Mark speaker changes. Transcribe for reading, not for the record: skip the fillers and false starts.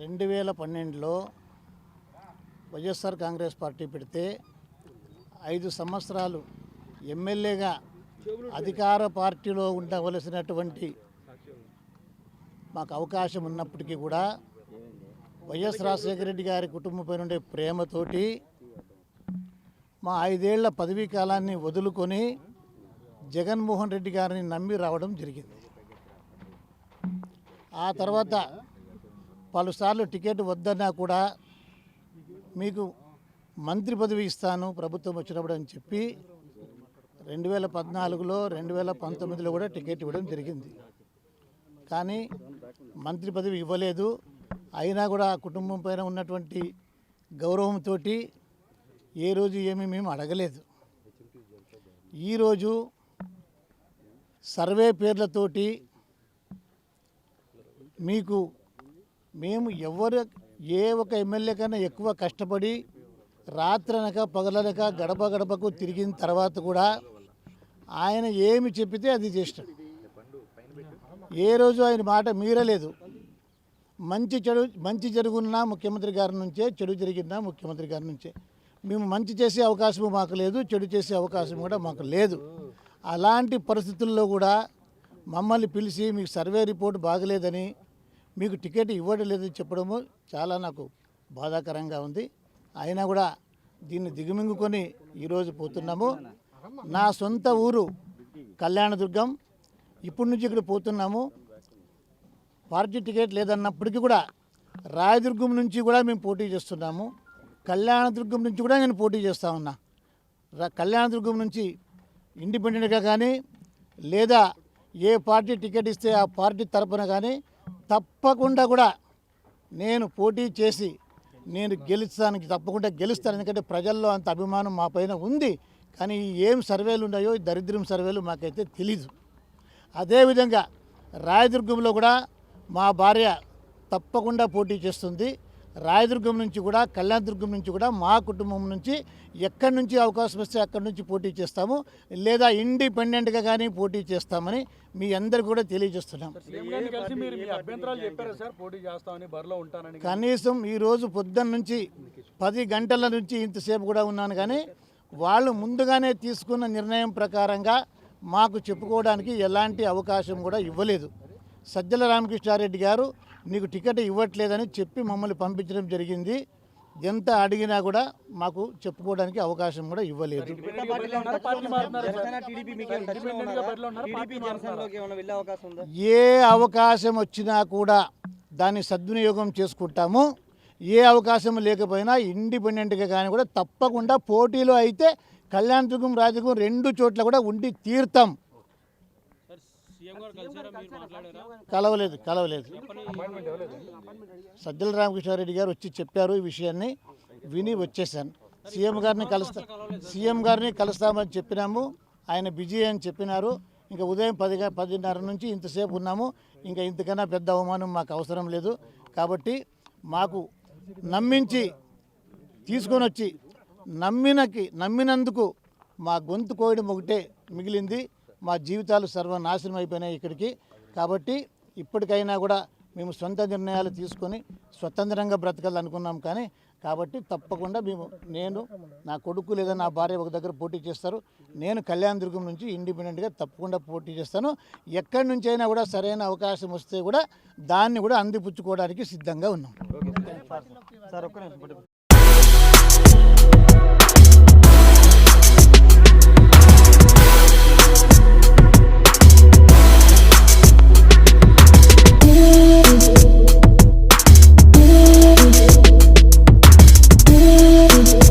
Speaker 1: 2012లో YSR Congress party పెడితే 5 సంవత్సరాలు ఎమ్మెల్యేగా అధికార పార్టీలో ఉండవలసినటువంటి మాకు అవకాశం ఉన్నప్పటికీ కూడా వైఎస్ రాజశేఖర రెడ్డి గారి కుటుంబంపై ఉండే ప్రేమతోటి మా 5 ఏళ్ల పదవీ కాలాన్ని వదులుకొని జగన్మోహన్ రెడ్డి గారిని నమ్మి రావడం జరిగింది. ఆ తర్వాత పలుసార్లు టికెట్ వద్దన్నా కూడా మీకు మంత్రి పదవి ఇస్తాను ప్రభుత్వం వచ్చినప్పుడు అని చెప్పి 2014లో 2019లో కూడా టికెట్ ఇవ్వడం జరిగింది. కానీ మంత్రి పదవి ఇవ్వలేదు. అయినా కూడా ఆ కుటుంబం పైన ఉన్నటువంటి గౌరవంతో ఏ రోజు ఏమీ మేము అడగలేదు. ఈరోజు సర్వే పేర్లతోటి మీకు మేము ఏ ఒక ఎమ్మెల్యే కన్నా ఎక్కువ కష్టపడి రాత్రనక పగలనక గడప గడపకు తిరిగిన తర్వాత కూడా ఆయన ఏమి చెప్పితే అది చేస్తాడు. ఏ రోజు ఆయన మాట మీరలేదు. మంచి జరుగున్నా ముఖ్యమంత్రి గారి నుంచే, చెడు జరిగినా ముఖ్యమంత్రి గారి నుంచే. మేము మంచి చేసే అవకాశం మాకు లేదు, చెడు చేసే అవకాశం కూడా మాకు లేదు. అలాంటి పరిస్థితుల్లో కూడా మమ్మల్ని పిలిచి మీకు సర్వే రిపోర్ట్ బాగలేదని, మీకు టికెట్ ఇవ్వడం లేదని చెప్పడము చాలా నాకు బాధాకరంగా ఉంది. అయినా కూడా దీన్ని దిగమింగుకొని ఈరోజు పోతున్నాము. నా సొంత ఊరు కళ్యాణదుర్గం. ఇప్పటి నుంచి ఇక్కడ పోతున్నాము. పార్టీ టికెట్ లేదన్నప్పటికీ కూడా రాయదుర్గం నుంచి కూడా మేము పోటీ చేస్తున్నాము. కళ్యాణదుర్గం నుంచి కూడా నేను పోటీ చేస్తూ ఉన్నా. కళ్యాణదుర్గం నుంచి ఇండిపెండెంట్గా కానీ లేదా ఏ పార్టీ టికెట్ ఇస్తే ఆ పార్టీ తరపున కానీ తప్పకుండా కూడా నేను పోటీ చేసి నేను తప్పకుండా గెలుస్తాను. ఎందుకంటే ప్రజల్లో అంత అభిమానం మా పైన ఉంది. కానీ ఏం సర్వేలు ఉన్నాయో దరిద్రం సర్వేలు మాకైతే తెలీదు. అదేవిధంగా రాయదుర్గంలో కూడా మా భార్య తప్పకుండా పోటీ చేస్తుంది. రాయదుర్గం నుంచి కూడా కళ్యాణదుర్గం నుంచి కూడా మా కుటుంబం నుంచి ఎక్కడి నుంచి అవకాశం వస్తే అక్కడి నుంచి పోటీ చేస్తాము, లేదా ఇండిపెండెంట్గా కానీ పోటీ చేస్తామని మీ అందరికీ కూడా తెలియజేస్తున్నాం. కనీసం ఈరోజు పొద్దున్న నుంచి 10 గంటల నుంచి ఇంతసేపు కూడా ఉన్నాను. కానీ వాళ్ళు ముందుగానే తీసుకున్న నిర్ణయం ప్రకారంగా మాకు చెప్పుకోవడానికి ఎలాంటి అవకాశం కూడా ఇవ్వలేదు. సజ్జల రామకృష్ణారెడ్డి గారు నీకు టికెట్ ఇవ్వట్లేదని చెప్పి మమ్మల్ని పంపించడం జరిగింది. ఎంత అడిగినా కూడా మాకు చెప్పుకోవడానికి అవకాశం కూడా ఇవ్వలేదు. ఏ అవకాశం వచ్చినా కూడా దాన్ని సద్వినియోగం చేసుకుంటాము. ఏ అవకాశం లేకపోయినా ఇండిపెండెంట్గా కానీ కూడా తప్పకుండా పోటీలో అయితే కళ్యాణదుర్గం రాజదుర్గం 2 చోట్ల కూడా ఉండి తీరుతాం. కలవలేదు. సజ్జల రామకృష్ణారెడ్డి గారు వచ్చి చెప్పారు. ఈ విషయాన్ని విని వచ్చేసాను. సీఎం గారిని కలుస్తామని చెప్పినాము. ఆయన బిజీ అని చెప్పినారు. ఇంకా ఉదయం 10:30 నుంచి ఇంతసేపు ఉన్నాము. ఇంకా ఇంతకన్నా పెద్ద అవమానం మాకు అవసరం లేదు. కాబట్టి మాకు నమ్మించి తీసుకొని వచ్చి నమ్మినందుకు మా గొంతు కోయడం ఒకటే మిగిలింది. మా జీవితాలు సర్వనాశనం అయిపోయినాయి ఇక్కడికి. కాబట్టి ఇప్పటికైనా కూడా మేము సొంత నిర్ణయాలు తీసుకొని స్వతంత్రంగా బ్రతకాలనుకున్నాం. కాబట్టి తప్పకుండా నేను నా కొడుకు లేదా నా భార్య ఒక దగ్గర పోటీ చేస్తారు. నేను కళ్యాణదుర్గం నుంచి ఇండిపెండెంట్గా తప్పకుండా పోటీ చేస్తాను. ఎక్కడి నుంచి అయినా కూడా సరైన అవకాశం వస్తే కూడా దాన్ని కూడా అందిపుచ్చుకోవడానికి సిద్ధంగా ఉన్నాం.